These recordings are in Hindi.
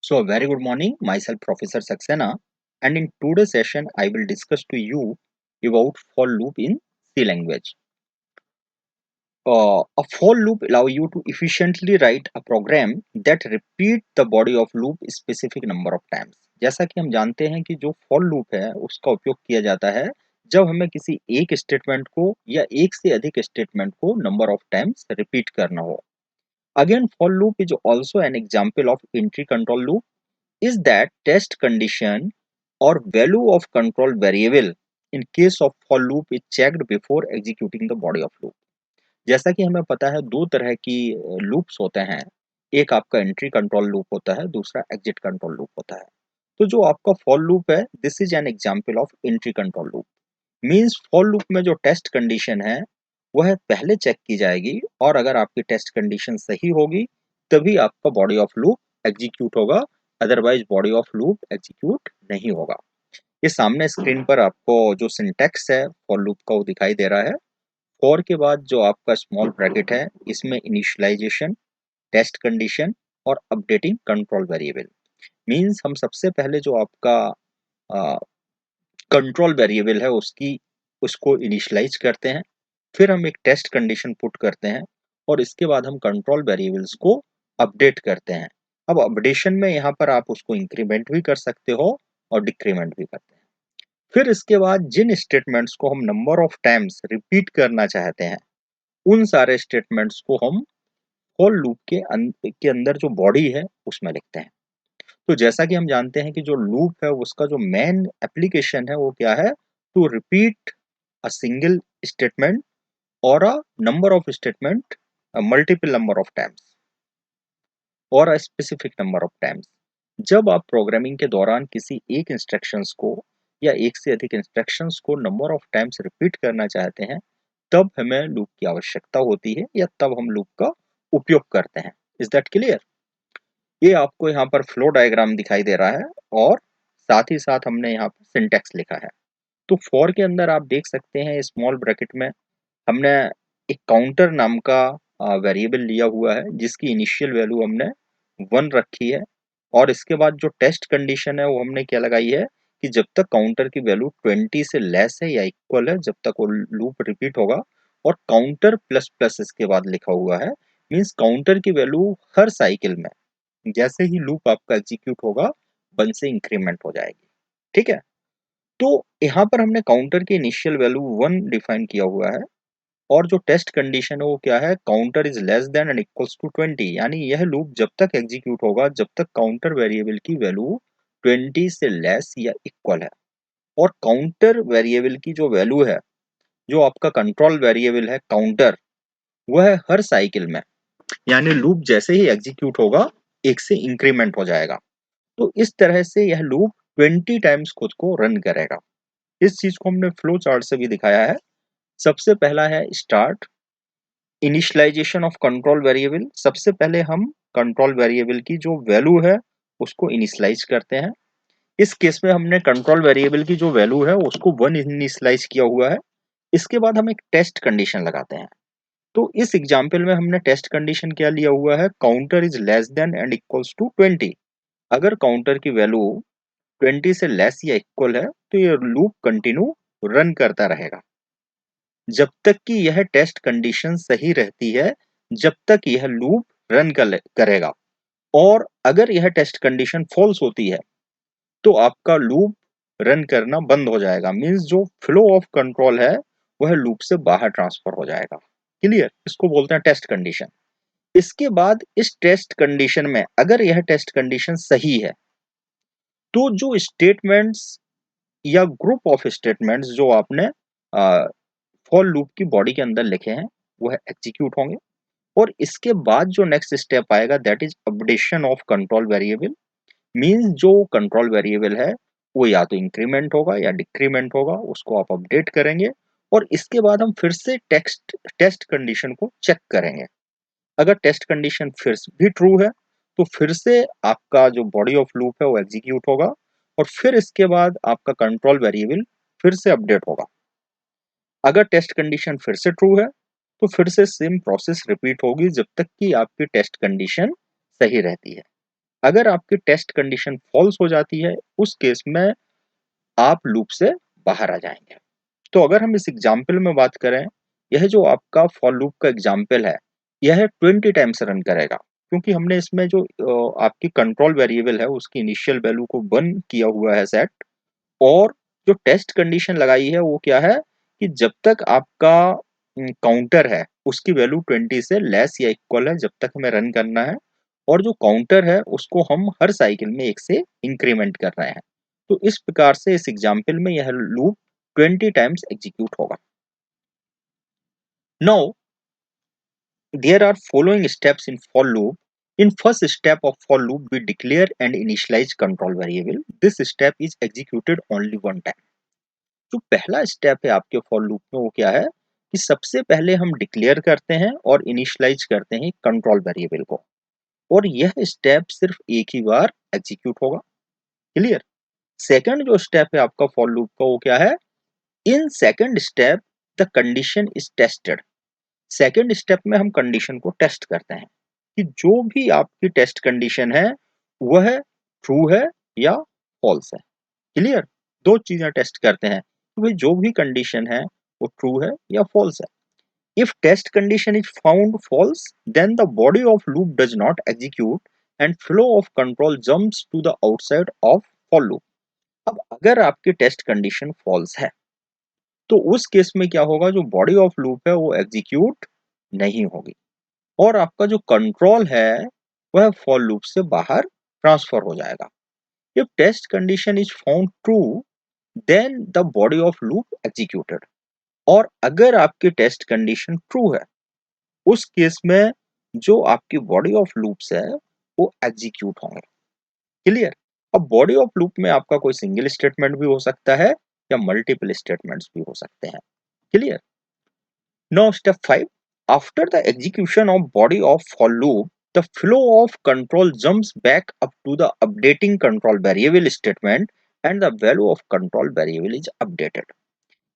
So, a very good morning. Myself, Professor Saxena, and in today's session, I will discuss to you about for loop in C language. A for loop allow you to efficiently write a program that repeat the body of loop specific number of times. जैसा कि हम जानते हैं कि जो for loop है उसका उपयोग किया जाता है जब हमें किसी एक स्टेटमेंट को या एक से अधिक स्टेटमेंट को नंबर ऑफ टाइम्स रिपीट करना हो. Again, for loop is also an example of entry control loop is that test condition or value of control variable in case of for loop is checked before executing the body of loop. जैसा कि हमें पता है दो तरह की लूप्स होते हैं. एक आपका एंट्री कंट्रोल लूप होता है, दूसरा एग्जिट कंट्रोल लूप होता है. तो जो आपका फॉर लूप है this is an example of entry control loop. Means for loop में जो टेस्ट कंडीशन है वह पहले चेक की जाएगी और अगर आपकी टेस्ट कंडीशन सही होगी तभी आपका बॉडी ऑफ लूप एग्जीक्यूट होगा, otherwise body of loop execute नहीं होगा. ये सामने स्क्रीन पर आपको जो सिंटैक्स है फॉर लूप का वो दिखाई दे रहा है. फॉर के बाद जो आपका स्मॉल ब्रैकेट है इसमें इनिशियलाइजेशन, टेस्ट कंडीशन और अपडेटिंग कंट्रोल वेरिएबल. मींस हम सबसे पहले जो आपका कंट्रोल वेरिएबल है उसको इनिशियलाइज करते हैं, फिर हम एक टेस्ट कंडीशन पुट करते हैं और इसके बाद हम कंट्रोल वेरिएबल्स को अपडेट करते हैं. अब अपडेशन में यहाँ पर आप उसको इंक्रीमेंट भी कर सकते हो और डिक्रीमेंट भी करते हैं. फिर इसके बाद जिन स्टेटमेंट्स को हम नंबर ऑफ टाइम्स रिपीट करना चाहते हैं उन सारे स्टेटमेंट्स को हम फॉर लूप के अंदर जो बॉडी है उसमें लिखते हैं. तो जैसा कि हम जानते हैं कि जो लूप है उसका जो मेन एप्लीकेशन है वो क्या है, to repeat a single statement और a number of statement multiple number of times और a specific number of times. जब आप प्रोग्रामिंग के दौरान किसी एक इंस्ट्रक्शंस को या एक से अधिक इंस्ट्रक्शंस को नंबर ऑफ टाइम्स रिपीट करना चाहते हैं तब हमें लूप की आवश्यकता होती है या तब हम लूप का उपयोग करते हैं. Is that clear? ये आपको यहाँ पर फ्लो डायग्राम दिखाई दे रहा है और साथ ही साथ हमने यहाँ पर सिंटैक्स लिखा है. तो फॉर के अंदर आप देख सकते हैं स्मॉल ब्रैकेट में हमने एक काउंटर नाम का वेरिएबल लिया हुआ है जिसकी इनिशियल वैल्यू हमने 1 रखी है और इसके बाद जो टेस्ट कंडीशन है वो हमने क्या लगाई है कि जब तक काउंटर की वैल्यू 20 से लेस है या इक्वल है जब तक वो लूप रिपीट होगा. और काउंटर प्लस प्लस इसके बाद लिखा हुआ है. मींस काउंटर की वैल्यू हर साइकिल में जैसे ही लूप आपका एग्जीक्यूट होगा 1 से इंक्रीमेंट हो जाएगी. ठीक है. तो यहाँ पर हमने काउंटर की इनिशियल वैल्यू 1 डिफाइन किया हुआ है और जो टेस्ट कंडीशन है वो क्या है, counter is less than and equals to 20. यानी यह लूप जब तक एग्जीक्यूट होगा जब तक काउंटर वेरिएबल की वैल्यू 20 से लेस या इक्वल है. और काउंटर वेरिएबल की जो वैल्यू है, जो आपका कंट्रोल वेरिएबल है काउंटर, वह हर साइकिल में यानी लूप जैसे ही एग्जीक्यूट होगा 1 से इंक्रीमेंट हो जाएगा. तो इस तरह से यह लूप 20 टाइम्स खुद को रन करेगा. इस चीज को हमने फ्लो चार्ट से भी दिखाया है. सबसे पहला है start, initialization of control variable. सबसे पहले हम कंट्रोल वेरिएबल की जो वैल्यू है उसको इनिशियलाइज करते हैं. इस केस में हमने कंट्रोल वेरिएबल की जो वैल्यू है उसको 1 इनिशियलाइज किया हुआ है. इसके बाद हम एक टेस्ट कंडीशन लगाते हैं. तो इस एग्जांपल में हमने टेस्ट कंडीशन क्या लिया हुआ है, counter is less than and equals to 20. अगर काउंटर की वैल्यू 20 से लेस या इक्वल है तो ये लूप कंटिन्यू रन करता रहेगा जब तक कि यह टेस्ट कंडीशन सही रहती है, जब तक यह लूप रन करेगा. और अगर यह टेस्ट कंडीशन फॉल्स होती है तो आपका लूप रन करना बंद हो जाएगा. मींस जो फ्लो ऑफ कंट्रोल है वह लूप से बाहर ट्रांसफर हो जाएगा. क्लियर? इसको बोलते हैं टेस्ट कंडीशन. इसके बाद इस टेस्ट कंडीशन में अगर यह टेस्ट कंडीशन सही है तो जो स्टेटमेंट्स या ग्रुप ऑफ स्टेटमेंट्स जो आपने फॉर लूप की बॉडी के अंदर लिखे हैं वह एग्जीक्यूट होंगे. और इसके बाद जो नेक्स्ट स्टेप आएगा that is updation of control variable. Means जो कंट्रोल वेरिएबल है वो या तो इंक्रीमेंट होगा या डिक्रीमेंट होगा, उसको आप अपडेट करेंगे. और इसके बाद हम फिर से टेस्ट कंडीशन को चेक करेंगे. अगर टेस्ट कंडीशन फिर भी ट्रू है तो फिर से आपका जो बॉडी ऑफ लूप है वो एग्जीक्यूट होगा और फिर इसके बाद आपका कंट्रोल वेरिएबल फिर से अपडेट होगा. अगर टेस्ट कंडीशन फिर से ट्रू है तो फिर से सेम प्रोसेस रिपीट होगी जब तक कि आपकी टेस्ट कंडीशन सही रहती है. अगर आपकी टेस्ट कंडीशन फॉल्स हो जाती है, उस केस में आप लूप से बाहर आ जाएंगे। तो अगर हम इस एग्जाम्पल में बात करें, यह जो आपका फॉर लूप का एग्जाम्पल है, यह 20 टाइम्स रन करेगा, क्योंकि हमने इसमें जो आपकी कंट्रोल वेरिएबल है उसकी इनिशियल वैल्यू को 1 किया हुआ है सेट, और जो टेस्ट कंडीशन लगाई है वो क्या है कि जब तक आपका काउंटर है उसकी वैल्यू 20 से लेस या इक्वल है, जब तक हमें रन करना है, और जो काउंटर है उसको हम हर साइकिल में 1 से इंक्रीमेंट कर रहे हैं। तो इस प्रकार से इस एग्जाम्पल में यह लूप 20 टाइम्स एग्जीक्यूट होगा। Now there are following steps in for loop. In first step of for loop, we declare and initialize control variable. This step is executed only one time. जो पहला स्टेप है आपके फॉर लूप में वो क्या है कि सबसे पहले हम डिक्लेयर करते हैं और इनिशियलाइज करते हैं कंट्रोल वेरिएबल को, और यह स्टेप सिर्फ एक ही बार एग्जीक्यूट होगा। क्लियर। सेकंड जो स्टेप है आपका फॉर लूप का वो क्या है, in second step the condition is tested. Second step में हम कंडीशन को टेस्ट करते हैं कि जो भी आपकी टेस्ट कंडीशन है वह ट्रू है या फॉल्स है। क्लियर। दो चीजें टेस्ट करते हैं कि भाई जो भी कंडीशन है वो ट्रू है या फॉल्स है। If test condition is found false, then the body of loop does not execute and flow of control jumps to the outside of for loop. अब अगर आपकी टेस्ट कंडीशन फॉल्स है तो उस केस में क्या होगा, जो बॉडी ऑफ लूप है वो एग्जीक्यूट नहीं होगी, और आपका जो कंट्रोल है वह फॉर लूप से बाहर ट्रांसफर हो जाएगा। If test condition is found true, then the body of loop executed. और अगर आपकी टेस्ट कंडीशन ट्रू है, उस केस में जो आपकी बॉडी ऑफ लूप्स है वो एग्जीक्यूट होंगे। क्लियर। अब बॉडी ऑफ लूप में आपका कोई सिंगल स्टेटमेंट भी हो सकता है या मल्टीपल स्टेटमेंट्स भी हो सकते हैं। Clear. Now step 5. After the execution of body of for loop, the flow of control jumps back up to the updating control variable statement and the value of control variable is updated.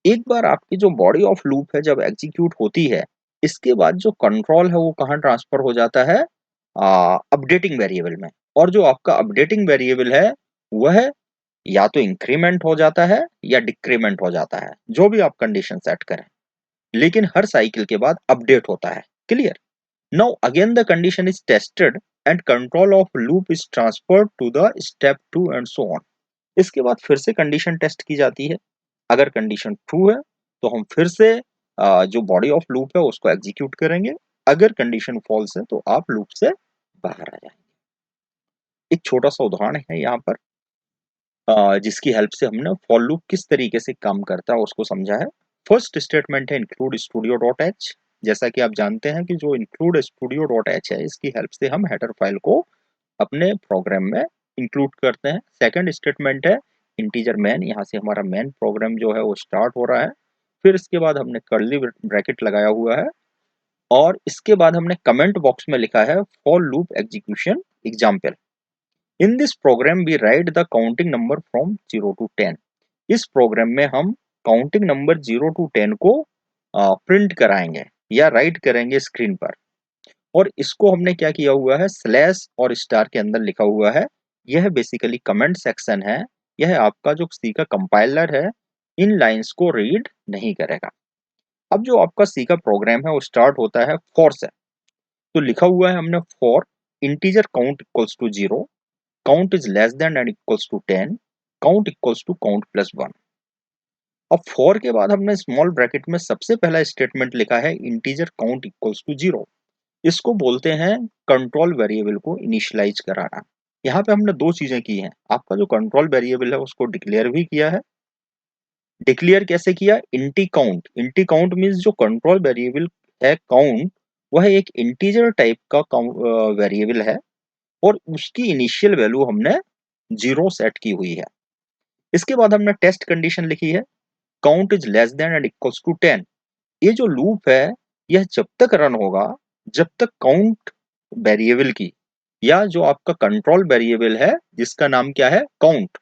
एक बार आपकी जो बॉडी ऑफ लूप है जब एग्जीक्यूट होती है, इसके बाद जो कंट्रोल है वो कहाँ ट्रांसफर हो जाता है, अपडेटिंग वेरिएबल में। और जो आपका अपडेटिंग वेरिएबल है वह या तो इंक्रीमेंट हो जाता है या डिक्रीमेंट हो जाता है, जो भी आप कंडीशन सेट करें, लेकिन हर साइकिल के बाद अपडेट होता है। Clear. Now again the condition is tested and control of loop is transferred to the step 2 and so on. इसके बाद फिर से कंडीशन टेस्ट की जाती है। अगर कंडीशन ट्रू है तो हम फिर से जो बॉडी ऑफ लूप है उसको एग्जीक्यूट करेंगे। अगर कंडीशन फॉल्स है तो आप लूप से बाहर आ जाएंगे। एक छोटा सा उदाहरण है यहाँ पर, जिसकी हेल्प से हमने फॉर लूप किस तरीके से काम करता है उसको समझा है। फर्स्ट स्टेटमेंट है इंक्लूड स्टूडियो डॉट एच। जैसा कि आप जानते हैं कि जो इंक्लूड स्टूडियो डॉट एच है, इसकी हेल्प से हम हेडर फाइल को अपने प्रोग्राम में इंक्लूड करते हैं। सेकंड स्टेटमेंट है इंटीजर मैन। यहाँ से हमारा मैन प्रोग्राम जो है वो स्टार्ट हो रहा है। फिर इसके बाद हमने कर्ली ब्रैकेट लगाया हुआ है, और इसके बाद हमने कमेंट बॉक्स में लिखा है for loop execution example. In this program we write the counting number from 0 to 10। इस प्रोग्राम में हम काउंटिंग नंबर 0 to 10 को प्रिंट कराएंगे या राइट करेंगे स्क्रीन पर। और इसको हमने क्या किया हुआ है, स्लैश और स्टार के अंदर लिखा हुआ है। यह बेसिकली कमेंट सेक्शन है। यह आपका जो सी का कंपाइलर है इन लाइंस को रीड नहीं करेगा। अब जो आपका सी का प्रोग्राम है वो स्टार्ट होता है फॉर से। तो लिखा हुआ है हमने for integer count equals to 0, count is less than and equals to 10, count equals to count plus 1। अब फॉर के बाद हमने स्मॉल ब्रैकेट में सबसे पहला स्टेटमेंट लिखा है इंटीजर काउंट इक्वल्स टू 0। इसको बोलते हैं कंट्रोल वेरिएबल को इनिशियलाइज कराना। यहाँ पे हमने दो चीजें की हैं। आपका जो कंट्रोल वेरिएबल है उसको डिक्लेयर भी किया है। डिक्लेयर कैसे किया, इंटी काउंट। इंटी काउंट मीन्स जो कंट्रोल वेरिएबल है काउंट, वह एक इंटीजर टाइप का वेरिएबल है, और उसकी इनिशियल वैल्यू हमने 0 सेट की हुई है। इसके बाद हमने टेस्ट कंडीशन लिखी है count is less than and equals to 10। ये जो लूप है यह जब तक रन होगा जब तक काउंट वेरिएबल की, या जो आपका कंट्रोल वेरिएबल है जिसका नाम क्या है काउंट,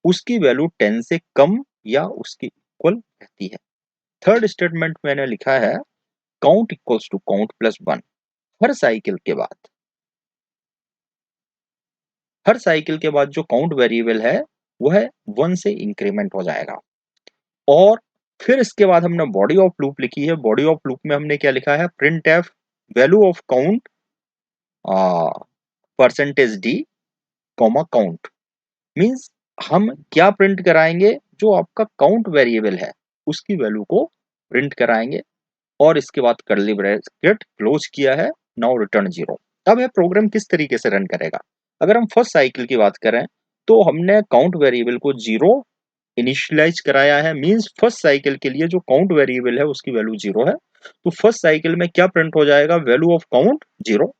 उसकी वैल्यू 10 से कम या उसके इक्वल रहती है। थर्ड स्टेटमेंट मैंने लिखा है count equals to count plus 1 हर साइकिल के बाद। हर साइकिल के बाद जो काउंट वेरिएबल है वो है 1 से इंक्रीमेंट हो जाएगा। और फिर इसके बाद हमने बॉडी ऑफ लूप लिखी है। बॉडी ऑफ लूप में हमने क्या लिखा है, print F value of count percentage D comma count. Means हम क्या प्रिंट कराएंगे, जो आपका काउंट वेरिएबल है उसकी वैल्यू को प्रिंट कराएंगे। और इसके बाद कर्ली ब्रैकेट क्लोज किया है, नाउ रिटर्न 0। अब यह प्रोग्राम किस तरीके से रन करेगा। अगर हम फर्स्ट साइकिल की बात करें तो हमने काउंट वेरिएबल को 0 इनिशियलाइज कराया है। मींस फर्स्ट साइकिल के लिए जो काउंट वेरिएबल है उसकी वैल्यू 0 है, तो फर्स्ट साइकिल में क्या प्रिंट हो जाएगा, वैल्यू ऑफ काउंट 0।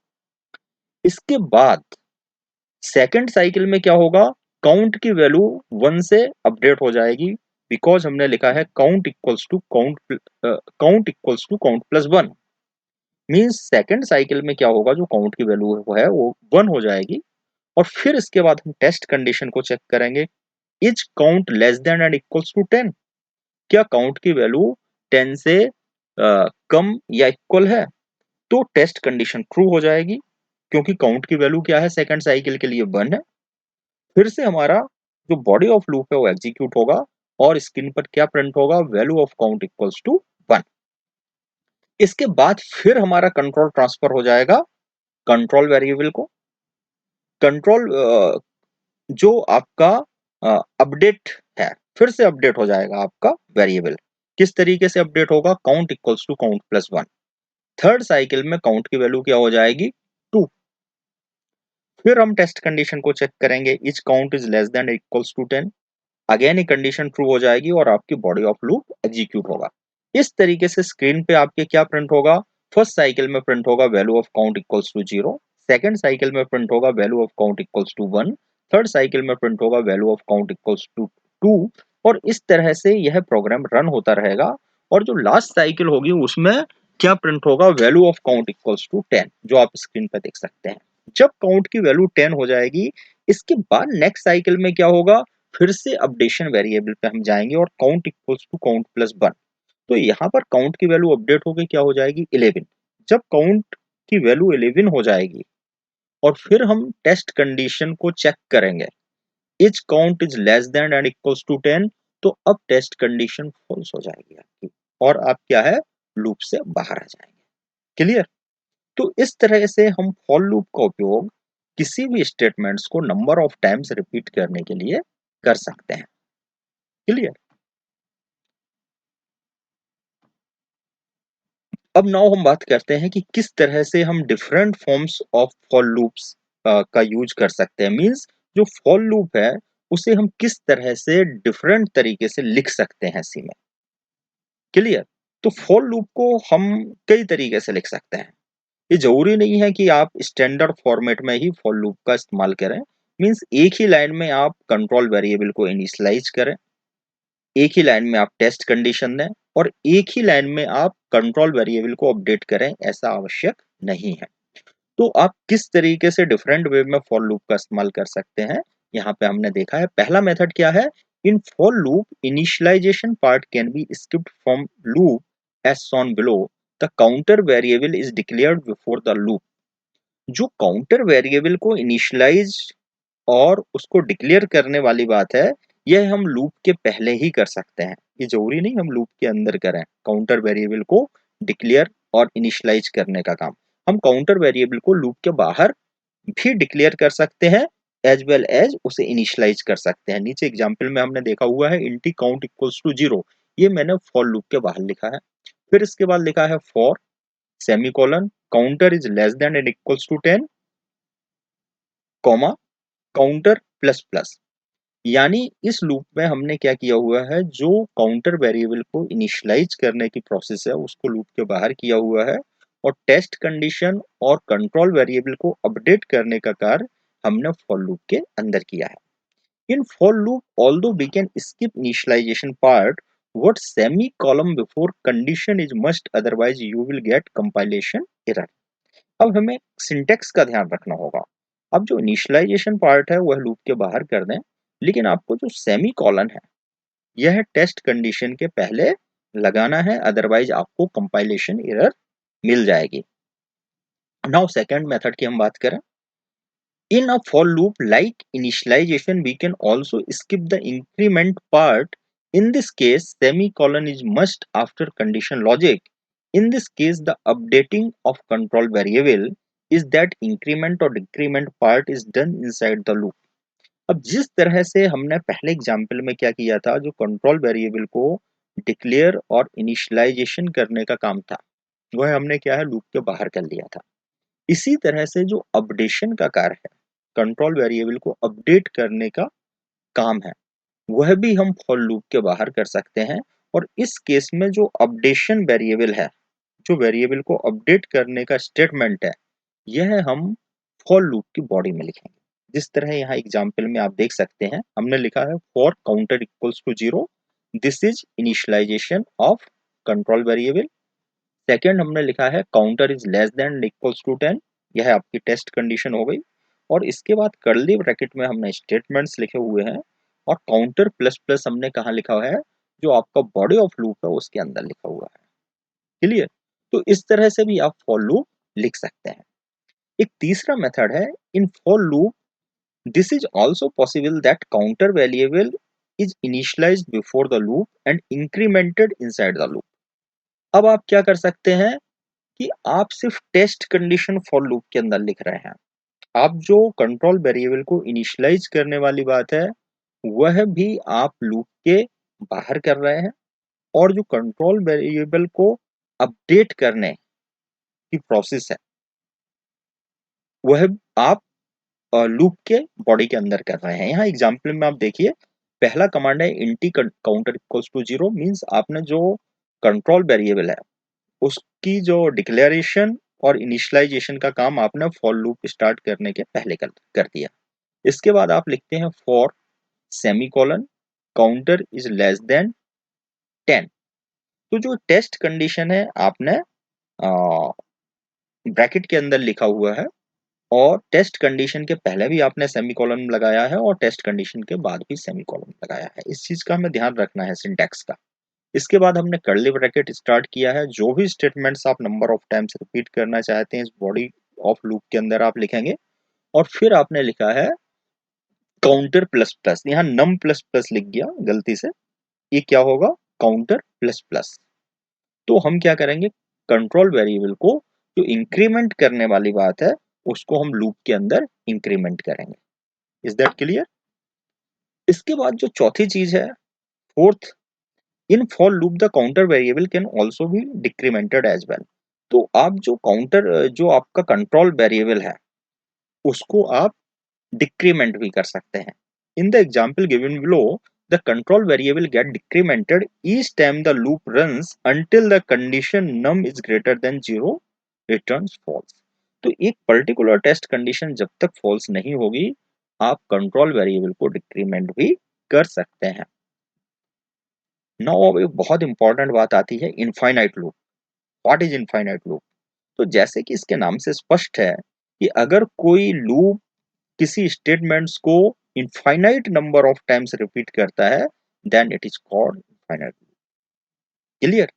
इसके बाद सेकंड साइकिल में क्या होगा, काउंट की वैल्यू 1 से अपडेट हो जाएगी, बिकॉज हमने लिखा है count equals to count plus 1। Means second cycle में क्या होगा, जो काउंट की वैल्यू है वो 1 हो जाएगी। और फिर इसके बाद हम टेस्ट कंडीशन को चेक करेंगे, is count less than and equals to 10। क्या काउंट की वैल्यू 10 से कम या इक्वल है, तो टेस्ट कंडीशन ट्रू हो जाएगी, क्योंकि काउंट की वैल्यू क्या है सेकंड साइकिल के लिए 1 है। फिर से हमारा जो बॉडी ऑफ लूप है वो एग्जीक्यूट होगा और स्क्रीन पर क्या प्रिंट होगा, value of count equals to 1। इसके बाद फिर हमारा कंट्रोल ट्रांसफर हो जाएगा कंट्रोल वेरिएबल को। कंट्रोल जो आपका अपडेट है, फिर से अपडेट हो जाएगा आपका वेरिएबल। किस तरीके से अपडेट होगा, count equals to count plus 1। Third cycle में काउंट की वैल्यू क्या हो जाएगी, 2। फिर हम टेस्ट कंडीशन को चेक करेंगे, each count is less than equals to 10। Again ये कंडीशन ट्रू हो जाएगी और आपकी बॉडी ऑफ लूप एग्जीक्यूट होगा। इस तरीके से स्क्रीन पे आपके क्या प्रिंट होगा, फर्स्ट साइकिल में प्रिंट होगा value of count equals to 0, second cycle में प्रिंट होगा value of count equals to 1, third cycle में प्रिंट होगा value of count equals to 2। और इस तरह से यह प्रोग्राम रन होता रहेगा। और जो लास्ट साइकिल होगी उसमें क्या प्रिंट होगा, value of count equals to 10, जो आप स्क्रीन पर देख सकते हैं। जब काउंट की वैल्यू 10 हो जाएगी, इसके बाद नेक्स्ट साइकिल में क्या होगा, फिर से अपडेशन वेरिएबल पे हम जाएंगे और count equals to count plus 1। तो यहाँ पर काउंट की वैल्यू अपडेट होकर क्या हो जाएगी, 11। जब काउंट की वैल्यू 11 हो जाएगी और फिर हम टेस्ट कंडीशन को चेक करेंगे, is count is less than and equals to 10, तो अब टेस्ट कंडीशन फॉल्स हो जाएगी आपकी और आप क्या है, लूप से बाहर आ जाएंगे। क्लियर। तो इस तरह से हम फॉर लूप का उपयोग किसी भी स्टेटमेंट्स को नंबर ऑफ टाइम्स रिपीट करने के लिए कर सकते हैं। क्लियर। अब नाउ हम बात करते हैं कि किस तरह से हम different forms of for loops का यूज कर सकते हैं। मींस जो फॉर लूप है उसे हम किस तरह से डिफरेंट तरीके से लिख सकते हैं सी में। क्लियर। तो फॉर लूप को हम कई तरीके से लिख सकते हैं। ये जरूरी नहीं है कि आप स्टैंडर्ड फॉर्मेट में ही फॉर लूप का इस्तेमाल करें। मींस एक ही लाइन में आप कंट्रोल वेरिएबल को इनिशियलाइज करें, एक ही लाइन में आप टेस्ट कंडीशन दें और एक ही लाइन में आप कंट्रोल वेरिएबल को अपडेट करें, ऐसा आवश्यक नहीं है। तो आप किस तरीके से डिफरेंट वे में फॉर लूप का इस्तेमाल कर सकते हैं, यहाँ पे हमने देखा है। पहला मेथड क्या है, in for loop initialization part can be skipped from loop as shown below, the counter variable is declared before the loop. जो काउंटर वेरिएबल को इनिशियलाइज और उसको डिक्लेयर करने वाली बात है, यह हम लूप के पहले ही कर सकते हैं। ये जरूरी नहीं हम लूप के अंदर करें काउंटर वेरिएबल को डिक्लेयर और इनिशियलाइज करने का काम। हम काउंटर वेरिएबल को लूप के बाहर भी डिक्लेयर कर सकते हैं, एज वेल एज उसे इनिशियलाइज कर सकते हैं। नीचे एग्जांपल में हमने देखा हुआ है इंटी काउंट इक्वल्स टू 0, ये मैंने फॉर लूप के बाहर लिखा है। फिर इसके बाद लिखा है for semicolon counter is less than and equals to 10 comma counter plus plus. यानी इस लूप में हमने क्या किया हुआ है, जो काउंटर वेरिएबल को इनिशियलाइज करने की प्रोसेस है उसको लूप के बाहर किया हुआ है और टेस्ट कंडीशन और कंट्रोल वेरिएबल को अपडेट करने का कार्य हमने फॉर लूप के अंदर किया है। In for loop although we can skip initialization part, what semi-colon before condition is must, otherwise you will get compilation error। अब हमें सिंटेक्स का ध्यान रखना होगा। अब जो इनिशियलाइजेशन पार्ट है वह लूप के बाहर कर दें, लेकिन आपको जो सेमी कॉलन है यह टेस्ट कंडीशन के पहले लगाना है, अदरवाइज आपको कंपाइलेशन एरर मिल जाएगी। नाउ सेकंड मेथड की हम बात करें, In a for loop like initialization, we can also skip the increment part. In this case, semicolon is must after condition logic. In this case, the updating of control variable is that increment or decrement part is done inside the loop. अब जिस तरह से हमने पहले एग्जाम्पल में क्या किया था, जो कंट्रोल वेरिएबल को डिक्लेयर और इनिशियलाइजेशन करने का काम था, वह हमने क्या है लूप के बाहर कर लिया था। इसी तरह से जो अपडेशन का कार्य है, कंट्रोल वेरिएबल को अपडेट करने का काम है, वह भी हम फॉर लूप के बाहर कर सकते हैं। और इस केस में जो अपडेशन वेरिएबल है, जो वेरिएबल को अपडेट करने का स्टेटमेंट है, यह हम फॉर लूप की बॉडी में लिखेंगे। जिस तरह यहाँ एग्जाम्पल में आप देख सकते हैं, हमने लिखा है for counter equals to 0, this is initialization of control variable. Second हमने लिखा है counter is less than equals to 10, यह आपकी टेस्ट कंडीशन हो गई। और इसके बाद कर्ली ब्रैकेट में हमने स्टेटमेंट्स लिखे हुए हैं, और काउंटर प्लस प्लस हमने कहाँ लिखा है, जो आपका बॉडी ऑफ लूप है उसके अंदर लिखा हुआ है। क्लियर? तो इस तरह से भी आप फॉर लूप लिख सकते हैं। एक तीसरा मेथड है in for loop, this is also possible that counter variable is initialised before the loop and incremented inside the loop. अब आप क्या कर सकते हैं कि आप सिर्फ टेस्ट कंडीशन फॉर लूप के अंदर लिख रहे हैं। आप जो कंट्रोल वेरिएबल को इनिशियलाइज करने वाली बात है, वह भी आप लूप के बाहर कर रहे हैं, और जो कंट्रोल वेरिएबल को अपडेट करने की प्रोसेस है, वह आप लूप के बॉडी के अंदर कर रहे हैं। यहाँ एग्जाम्पल में आप देखिए, पहला कमांड है इंटी काउंटर इक्वल्स टू 0, मीन्स आपने जो कंट्रोल वेरिएबल है उसकी जो डिक्लेरेशन और इनिशियलाइजेशन का काम आपने फॉर लूप स्टार्ट करने के पहले कर दिया। इसके बाद आप लिखते हैं for semicolon counter is less then 10। तो जो टेस्ट कंडीशन है आपने ब्रैकेट के अंदर लिखा हुआ है, और टेस्ट कंडीशन के पहले भी आपने सेमीकोलन लगाया है, और टेस्ट कंडीशन के बाद भी सेमीकोलन लगाया है। इस चीज का हमें ध्यान रखना है सिंटैक्स का। इसके बाद हमने कर्ली ब्रैकेट स्टार्ट किया है। जो भी स्टेटमेंट्स आप नंबर ऑफ टाइम्स रिपीट करना चाहते हैं इस बॉडी ऑफ लूप के अंदर आप लिखेंगे, और फिर आपने लिखा है काउंटर प्लस प्लस। यहाँ नम प्लस प्लस लिख गया गलती से, ये क्या होगा काउंटर प्लस प्लस। तो हम क्या करेंगे, कंट्रोल वेरिएबल को जो इंक्रीमेंट करने वाली बात है उसको हम लूप के अंदर इंक्रीमेंट करेंगे। Is that clear? इसके बाद जो चौथी चीज है, fourth, in for loop the counter variable can also be decremented as well. तो आप जो काउंटर जो आपका कंट्रोल वेरिएबल है उसको आप डिक्रीमेंट भी कर सकते हैं। In the example given below, the control variable get decremented each time the loop runs until the condition num is greater than 0 returns false. तो एक पर्टिकुलर टेस्ट कंडीशन जब तक फॉल्स नहीं होगी, आप कंट्रोल वेरिएबल को डिक्रीमेंट भी कर सकते हैं। नाउ अब एक बहुत इंपॉर्टेंट बात आती है, infinite loop. What is infinite loop? तो जैसे कि इसके नाम से स्पष्ट है कि अगर कोई लूप किसी स्टेटमेंट्स को infinite number of times repeat करता है, then it is called infinite loop. Clear?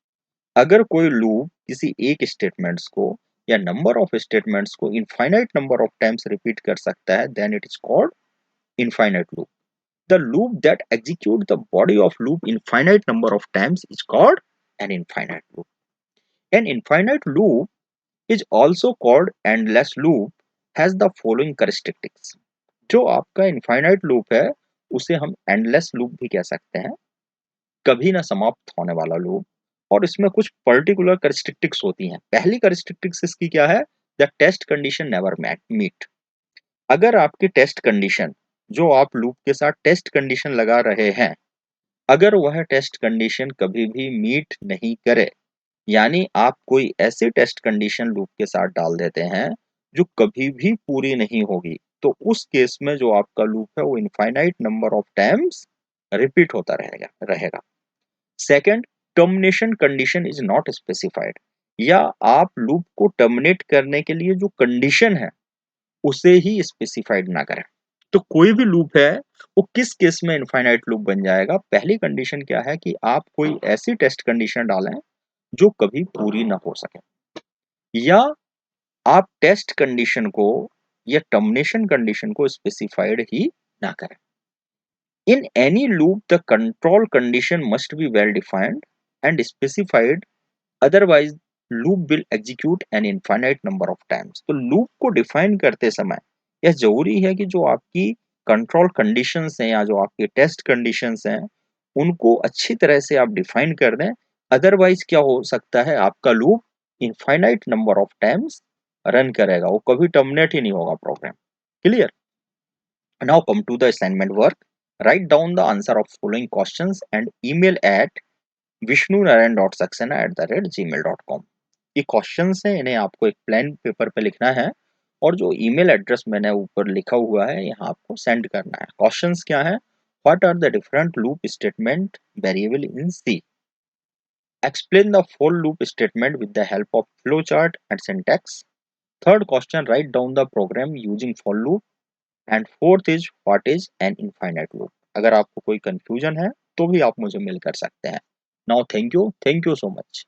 अगर कोई लूप किसी एक स्टेटमेंट्स को या नंबर ऑफ स्टेटमेंट्स को infinite number of times repeat कर सकता है, then it is called infinite loop. The loop that executes the body of loop infinite number of times is called an infinite loop. An infinite loop is also called endless loop, has the following characteristics. जो आपका इनफाइनाइट लूप है उसे हम एंडलेस लूप भी कह सकते हैं, कभी ना समाप्त होने वाला लूप। और इसमें कुछ पर्टिकुलर कैरेक्टरिस्टिक्स होती हैं। पहली कैरेक्टरिस्टिक्स इसकी क्या है, the test condition never meet. अगर आपकी टेस्ट कंडीशन, जो आप लूप के साथ टेस्ट कंडीशन लगा रहे हैं, अगर वह टेस्ट कंडीशन कभी भी मीट नहीं करे, यानी आप कोई ऐसी टेस्ट कंडीशन लूप के साथ डाल देते हैं जो कभी भी पूरी नहीं होगी, तो उस केस में जो आपका लूप है वो infinite number of times repeat होता रहेगा। Second, termination condition is not specified, या आप लूप को टर्मिनेट करने के लिए जो कंडीशन है उसे ही स्पेसिफाइड ना करें। तो कोई भी लूप है वो किस केस में इनफाइनाइट लूप बन जाएगा? पहली कंडीशन क्या है कि आप कोई ऐसी टेस्ट कंडीशन डालें जो कभी पूरी ना हो सके, या आप टेस्ट कंडीशन को या टर्मिनेशन कंडीशन को स्पेसिफाइड ही ना करें। In any loop the control condition must be well defined and specified, otherwise loop will execute an infinite number of times. तो लूप को डिफाइन करते समय यह जरूरी है कि जो आपकी कंट्रोल कंडीशंस हैं या जो आपके टेस्ट कंडीशंस हैं उनको अच्छी तरह से आप डिफाइन कर दें, अदरवाइज क्या हो सकता है, आपका loop infinite number of times run करेगा, वो कभी टर्मिनेट ही नहीं होगा program. Clear? Now come to the assignment work. Write down the answer of following questions and email at vishnunarayan.saxena@gmail.com। ये क्वेश्चंस हैं, इन्हें आपको एक प्लेन पेपर पे लिखना है और जो ईमेल एड्रेस मैंने ऊपर लिखा हुआ है यहाँ आपको सेंड करना है। क्वेश्चंस क्या है? What are the different loop statement variable in C? Explain the for loop statement with the help of flowchart and syntax. Third question, write down the program using for loop. And fourth is what is an infinite loop. अगर आपको कोई कंफ्यूजन है तो भी आप मुझे मेल कर सकते हैं। Now thank you so much.